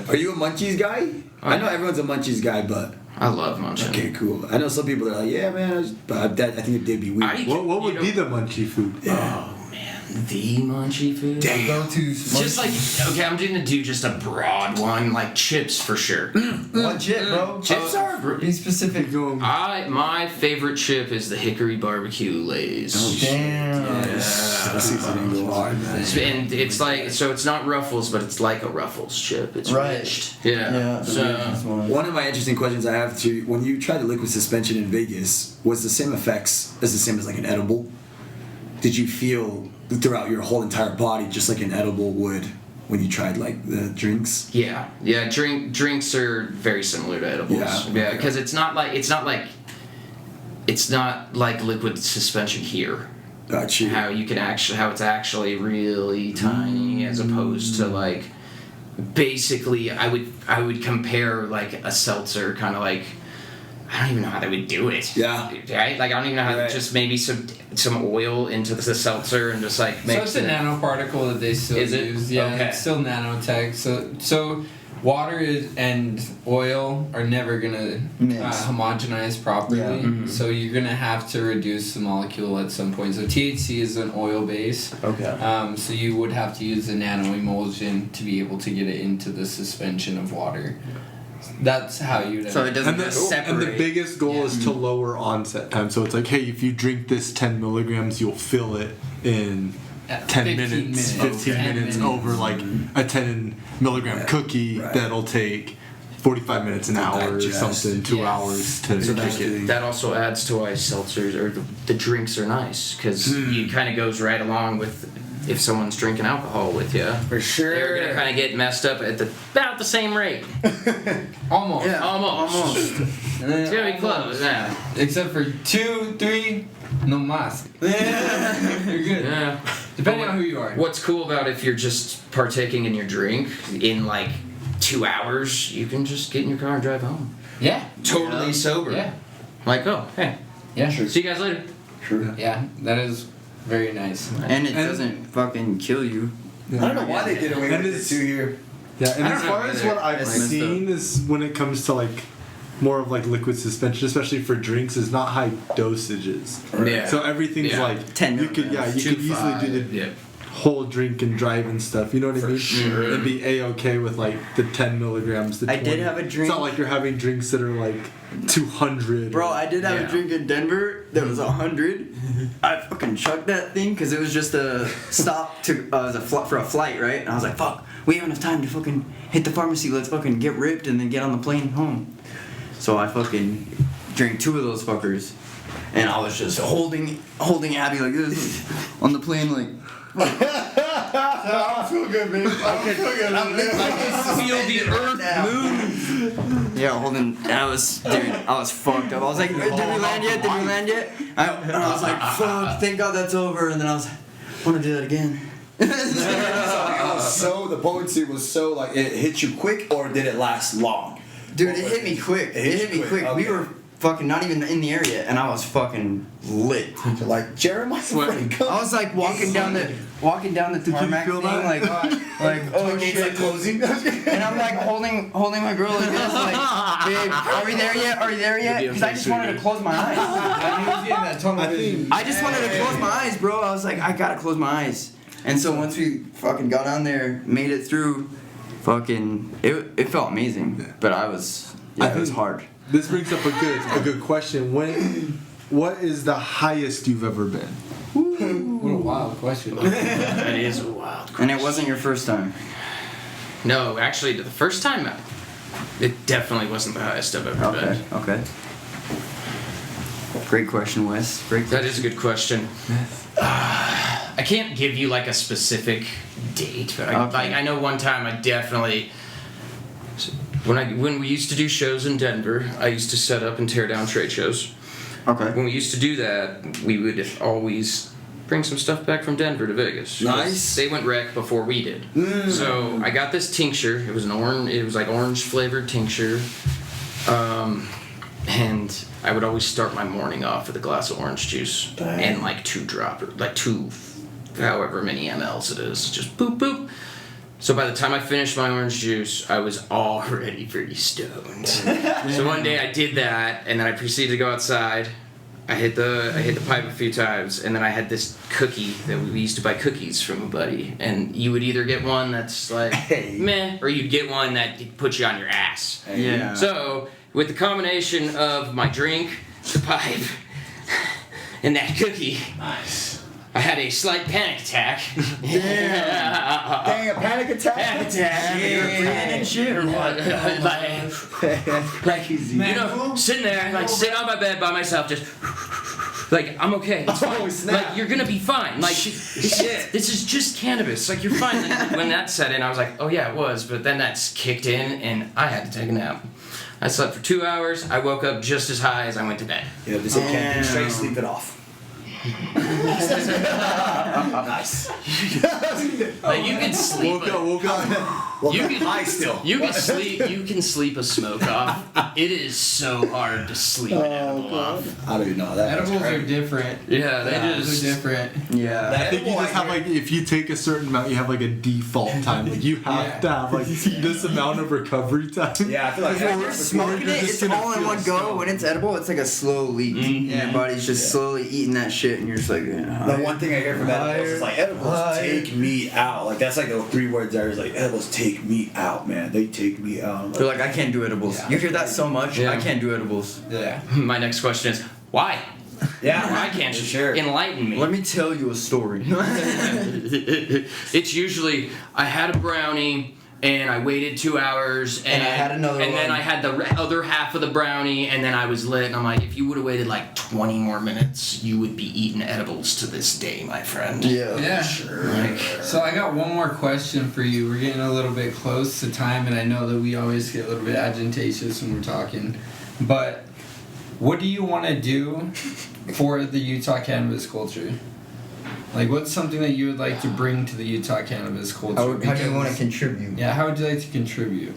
S3: Are you a munchies guy? I know everyone's a munchies guy, but
S2: I love munching.
S3: okay, cool. I know some people that are like, yeah, man, but I think it'd be weird.
S5: What would be the munchie food?
S2: Oh man, the munchie food.
S1: Go-to.
S2: Just like okay, I'm gonna do just a broad one, like chips for sure.
S4: What chip, bro?
S2: Chips are.
S1: Be specific.
S2: My favorite chip is the hickory barbecue Lay's.
S1: Damn.
S2: Yeah,
S3: The seasoning go hard, man.
S2: And it's like, so it's not Ruffles, but it's like a Ruffles chip. It's
S4: Right.
S2: rich. Yeah.
S4: Yeah.
S2: So,
S3: One of my interesting questions I have to when you tried the liquid suspension in Vegas, was the same effects as the same as like an edible? Did you feel throughout your whole entire body just like an edible would when you tried like the drinks?
S2: yeah. Drinks are very similar to edibles.
S3: Yeah.
S2: Because it's not like liquid suspension here.
S3: Got you.
S2: How it's actually really tiny as opposed to like, basically I would compare like a seltzer, kind of like, I don't even know how they would do it.
S3: Yeah.
S2: Right? Like I don't even know how
S3: Right.
S2: just maybe some oil into the seltzer and just like make
S1: So it's a nanoparticle that they still
S2: Is it?
S1: use. Yeah,
S2: Okay.
S1: it's still nanotech. So water and oil are never gonna
S4: Mix.
S1: homogenize properly.
S4: Yeah.
S2: Mhm.
S1: So you're gonna have to reduce the molecule at some point. So THC is an oil base.
S4: Okay.
S1: So you would have to use a nano emulsion to be able to get it into the suspension of water. That's how you'd.
S4: So it doesn't
S5: And
S4: separate.
S5: the biggest goal
S1: Yeah.
S5: is to lower onset time. So it's like, hey, if you drink this 10 milligrams, you'll fill it in 10 minutes, 15
S1: 10
S5: minutes
S1: minutes.
S5: over like a 10 milligram cookie
S3: Right.
S5: that'll take 45 minutes, an hour, or
S3: digest.
S5: something, 2
S1: Yeah.
S5: hours to
S2: So
S5: drink it.
S2: that also adds to why seltzers or the drinks are nice, because it kind of goes right along with if someone's drinking alcohol with you.
S3: For sure.
S2: They're gonna kind of get messed up at about the same rate.
S1: Almost.
S4: Yeah.
S2: Almost.
S1: And then
S2: It's gonna be
S1: almost.
S2: close. Yeah.
S1: Except for 2, 3, no mask. You're good.
S2: Yeah.
S1: Depending on who you are.
S2: What's cool about if you're just partaking in your drink in like 2 hours, you can just get in your car and drive home.
S1: Yeah.
S2: Totally sober.
S1: Yeah.
S2: Like, oh, hey,
S1: Yeah.
S2: see you guys later.
S3: True.
S1: Yeah. That is very nice.
S4: And it doesn't fucking kill you.
S3: I don't know why they did away
S5: And
S3: with it
S5: it's-
S3: too here.
S5: Yeah, and
S2: I
S5: as
S2: don't
S5: far
S2: know
S5: as
S2: either.
S5: what I've
S4: It's messed
S5: seen is when it comes to like more of like liquid suspension, especially for drinks, is not high dosages.
S2: Yeah.
S5: So everything's
S2: Yeah.
S5: like
S4: 10
S5: you could
S4: milligrams,
S5: you could easily do the
S2: Yeah.
S5: whole drink and drive and stuff. You know what I mean?
S2: sure.
S5: And be a-okay with like the 10 milligrams. The
S4: I
S5: 20.
S4: did have a
S5: It's
S4: drink.
S5: not like you're having drinks that are like 200.
S4: Bro, I did have
S2: Yeah.
S4: a drink in Denver that was 100. I fucking chucked that thing because it was just a stop to it was for a flight, right? And I was like, fuck, we have enough time to fucking hit the pharmacy. Let's fucking get ripped and then get on the plane home. So I fucking drank 2 of those fuckers, and I was just holding Abby like this on the plane, like.
S3: I feel good, baby. I feel good.
S2: Feel the earth move.
S4: Yeah, holding. I was fucked up. I was like, did we land yet? Did we land yet? And I was like, fuck, thank God that's over. And then I was like, I want to do that again.
S3: So the potency was so like it hit you quick, or did it last long?
S4: Dude, it hit me quick. It hit me quick. We
S3: okay.
S4: were fucking not even in the area, and I was fucking lit.
S3: You're like Jeremiah.
S4: I was like walking down the tarmac
S5: feel
S4: thing,
S5: that?
S4: like oh shit,
S3: closing.
S4: and I'm like holding my girl like this, like, babe, are we there yet? Are we there yet? Because I just wanted to close my eyes.
S1: I knew he was getting that tunnel vision.
S4: I just wanted to close my eyes, bro. I was like, I gotta close my eyes. And so once we fucking got on there, made it through, fucking, it felt amazing. But it was hard.
S5: This brings up a good question. What is the highest you've ever been?
S1: What a wild question.
S2: That is a wild question.
S4: And it wasn't your first time.
S2: No, actually, the first time, it definitely wasn't the highest I've ever been.
S4: Okay. Great question, Wes. Great
S2: That
S4: question.
S2: is a good question. I can't give you like a specific date, but I know one time I definitely when we used to do shows in Denver, I used to set up and tear down trade shows.
S4: Okay.
S2: When we used to do that, we would always bring some stuff back from Denver to Vegas.
S3: Nice.
S2: They went rec before we did. So I got this tincture. It was like orange flavored tincture. And I would always start my morning off with a glass of orange juice and like 2 however many mLs it is. Just boop boop. So by the time I finished my orange juice, I was already pretty stoned. So one day I did that, and then I proceeded to go outside. I hit the pipe a few times, and then I had this cookie that we used to buy cookies from a buddy, and you would either get one that's like meh, or you'd get one that puts you on your ass.
S4: Yeah.
S2: So with the combination of my drink, the pipe, and that cookie, I had a slight panic attack.
S3: Dang, a panic attack.
S2: Panic attack.
S4: You're breathing and shit or what?
S2: like you know, sitting there, like sitting on my bed by myself, just like I'm okay. It's fine.
S3: Oh, snap.
S2: Like you're gonna be fine. Like this is just cannabis. Like you're fine. And when that set in, I was like, oh yeah, it was. But then that's kicked in, and I had to take a nap. I slept for 2 hours. I woke up just as high as I went to bed.
S3: Yeah, this can't think straight, sleep it off. Nice.
S2: Like you can sleep.
S5: Woke up.
S2: You can
S3: high still.
S2: You can sleep. You can sleep a smoke off. It is so hard to sleep an edible off.
S3: I don't even know that.
S1: Edibles are different.
S2: Yeah, they just
S1: They're different.
S4: Yeah.
S5: I think you just have like, if you take a certain amount, you have like a default time. Like you have to have like this amount of recovery time.
S3: Yeah, I feel like
S4: When you're smoking
S5: you're
S4: it,
S5: just
S4: it's
S5: gonna
S4: all in
S5: feel
S4: one go.
S5: stoned.
S4: When it's edible, it's like a slow leak. Your body's just slowly eating that shit, and you're just like,
S3: the one thing I hear from edibles is like, edibles take me out. Like that's like the 3 words there is like, edibles take me out, man. They take me out.
S4: They're like, I can't do edibles. You hear that so much.
S2: Yeah.
S4: I can't do edibles.
S3: Yeah.
S2: My next question is why?
S3: Yeah.
S2: Why can't you?
S3: Sure.
S2: Enlighten me.
S4: Let me tell you a story.
S2: It's usually I had a brownie and I waited 2 hours
S4: And I had another
S2: and then
S4: one.
S2: I had the other half of the brownie and then I was lit and I'm like, if you would have waited like 20 more minutes, you would be eating edibles to this day, my friend.
S1: Yeah.
S2: Sure. Like,
S1: So I got one more question for you. We're getting a little bit close to time, and I know that we always get a little bit agitatious when we're talking. But what do you want to do for the Utah cannabis culture? Like, what's something that you would like to bring to the Utah cannabis culture?
S4: How do you want to
S1: Because-
S4: contribute?
S1: Yeah, how would you like to contribute?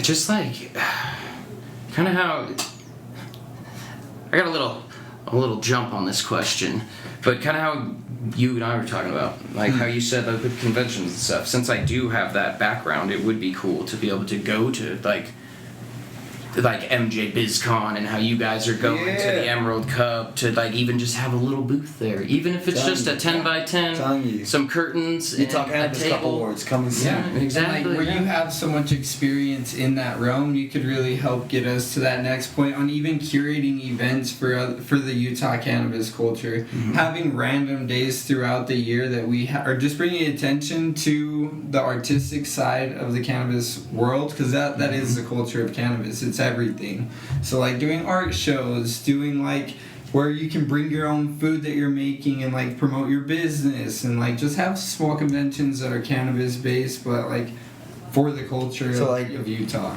S2: just like kind of how I got a little jump on this question, but kind of how you and I were talking about, like how you said like with conventions and stuff. Since I do have that background, it would be cool to be able to go to like MJ BizCon and how you guys are going to the Emerald Cup to like even just have a little booth there, even if it's just a 10 by 10, some curtains,
S3: Utah
S2: and a
S3: Cannabis Club
S2: table.
S3: Awards coming soon.
S2: Yeah, exactly.
S1: And, like, where
S2: yeah.
S1: you have so much experience in that realm, you could really help get us to that next point on even curating events for the Utah cannabis culture.
S2: Mm-hmm.
S1: Having random days throughout the year that we are just bringing attention to the artistic side of the cannabis world, because that is the culture of cannabis. It's everything. So like doing art shows, doing like where you can bring your own food that you're making and like promote your business, and like just have small conventions that are cannabis based but like for the culture
S4: So,
S1: of Utah.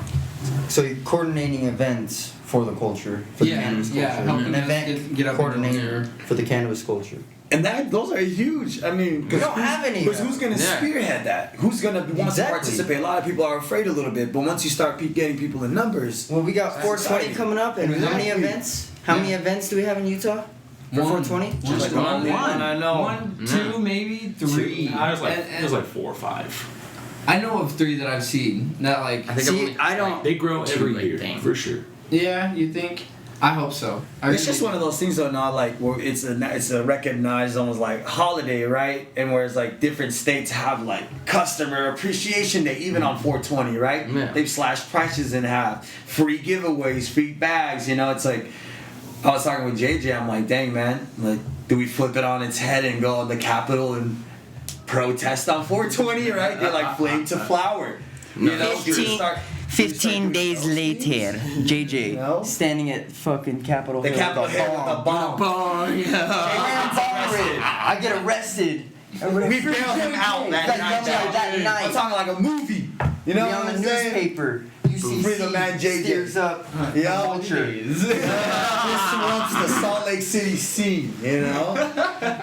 S4: So you're coordinating events for the culture, for the cannabis culture.
S1: helping
S4: An
S1: us
S4: event
S1: get up and going there.
S4: coordinator for the cannabis culture.
S3: And those are huge. I mean,
S4: We don't have any.
S3: Because who's going to
S2: Yeah.
S3: spearhead that? Who's going to want
S4: Exactly.
S3: to participate? A lot of people are afraid a little bit, but once you start getting people in numbers,
S4: Well, we got
S3: That's
S4: 420
S3: exciting.
S4: coming up, and how many
S3: Exactly.
S4: events? How many events do we have in Utah for 420?
S3: just
S2: Just
S3: the
S2: one.
S3: only one I know.
S1: 1, 2, maybe 3.
S6: Nah, there's like
S1: And-
S6: there's like 4 or 5.
S1: I know of 3 that I've seen. Not like
S2: I think
S4: See,
S2: I've only,
S4: I don't-
S2: like,
S6: They grow
S2: two
S6: every
S2: right
S6: year
S2: thing.
S6: for sure.
S1: yeah, you think? I hope so.
S3: It's just one of those things though, not like where it's a recognized almost like holiday, right? And whereas like different states have like customer appreciation day, even on 420, right?
S2: Yeah.
S3: They've slashed prices in half, free giveaways, free bags. You know, it's like I was talking with JJ. I'm like, dang man, like do we flip it on its head and go on the Capitol and protest on 420, right? They're like flame to flower. You know, do we start-
S4: 15 days later, JJ
S3: You know?
S4: standing at fucking Capitol
S3: The
S4: Hill
S3: Capitol
S4: with a
S3: Hill with a
S4: bomb.
S3: bomb.
S4: I get arrested.
S3: We bail him out that night.
S4: That
S3: I'm
S4: night.
S3: talking like a movie. You know
S4: Be
S3: what
S4: on
S3: I'm
S4: the
S3: saying?
S4: newspaper.
S3: Free the man JJ.
S4: Steers up.
S3: Yeah.
S4: Culture.
S3: This wants the Salt Lake City scene, you know?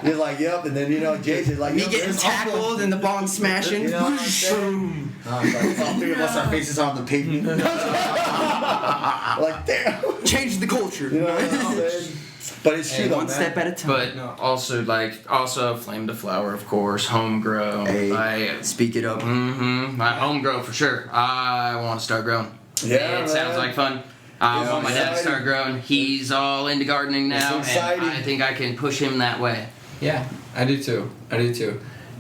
S3: You're like, yep, and then, you know, JJ's like,
S4: Me
S3: yep,
S4: getting
S3: there's Uncle.
S4: tackled and the bong smashing.
S3: You know what I'm saying? Like, all 3 of us, our faces on the pavement. Like, damn.
S4: Change the culture.
S3: You know what I'm saying? But it's true, though,
S4: One
S3: man.
S4: step at a time.
S2: But also flame to flower, of course, homegrown.
S4: Hey, speak it up.
S2: My homegrown for sure. I want to start growing.
S3: Yeah,
S2: It sounds
S3: man.
S2: like fun. I
S3: Yeah,
S2: want my dad to
S3: exciting.
S2: start growing. He's all into gardening now,
S3: It's
S2: and
S3: exciting.
S2: I think I can push him that way.
S1: Yeah, I do too.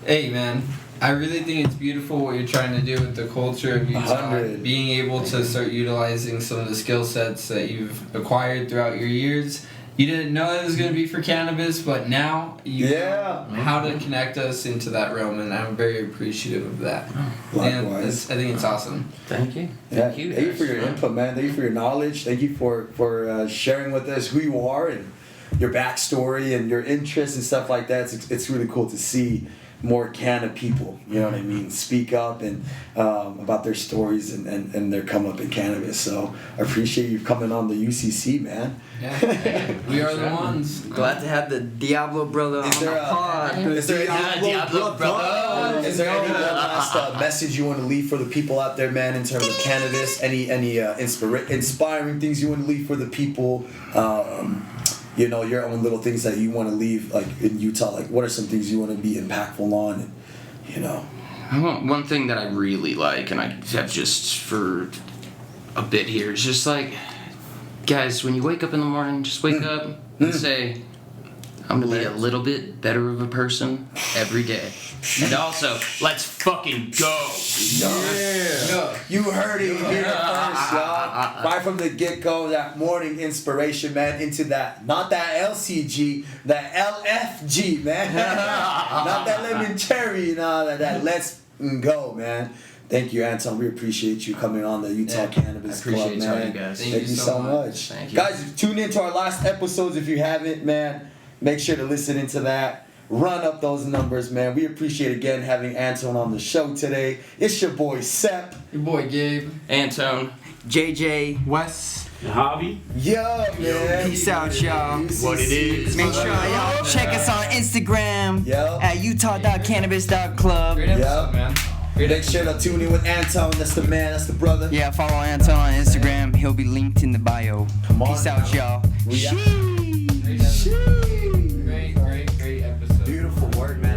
S1: Hey, man, I really think it's beautiful what you're trying to do with the culture of Utah.
S3: 100.
S1: Being able to start utilizing some of the skill sets that you've acquired throughout your years you didn't know it was going to be for cannabis, but now you
S3: Yeah.
S1: know how to connect us into that realm, and I'm very appreciative of that. And
S3: Likewise.
S1: I think it's awesome.
S2: Thank you.
S3: Thank you for your input, man. Thank you for your knowledge. Thank you for sharing with us who you are and your backstory and your interests and stuff like that. It's really cool to see more Canna people, you know what I mean, speak up and about their stories and their come up in cannabis. So I appreciate you coming on the UCC, man.
S1: Yeah, we are the ones.
S4: Glad to have the Diablo brother on
S3: there
S4: the
S3: a-
S4: pod.
S3: Is there
S2: Diablo brother.
S3: Is there any last message you want to leave for the people out there, man, in terms of cannabis? Any inspiring things you want to leave for the people? You know, your own little things that you want to leave, like in Utah. Like, what are some things you want to be impactful on? And, you know,
S2: One thing that I really like, and I have just for a bit here, is just like, guys, when you wake up in the morning, just wake up and say, I'm gonna be a little bit better of a person every day. And also, let's fucking go.
S3: yeah. You heard it here first, y'all. Right from the get-go, that morning inspiration, man, into that, not that LCG, that LFG, man. Not that lemon cherry, you know, that let's go, man. Thank you, Antōn. We appreciate you coming on the Utah Cannabis Club,
S2: appreciate
S3: man.
S2: you guys.
S3: Thank you so much.
S2: Thank you.
S3: Guys, tune into our last episodes if you haven't, man. Make sure to listen into that. Run up those numbers, man. We appreciate again having Antōn on the show today. It's your boy Sep.
S1: Your boy Gabe.
S2: Antōn.
S4: JJ.
S5: Wes.
S6: Hobby.
S3: Yo, man.
S4: Peace out, y'all.
S2: What it is.
S4: Make sure y'all check us on Instagram
S3: Yo.
S4: at utah.cannabis.club.
S1: Great episode, man.
S3: Make sure to tune in with Antōn. That's the man. That's the brother.
S4: Yeah, follow Antōn on Instagram. He'll be linked in the bio.
S3: Come on
S4: Peace out,
S3: now.
S4: y'all.
S3: We out.
S1: Great episode.
S3: Beautiful work, man.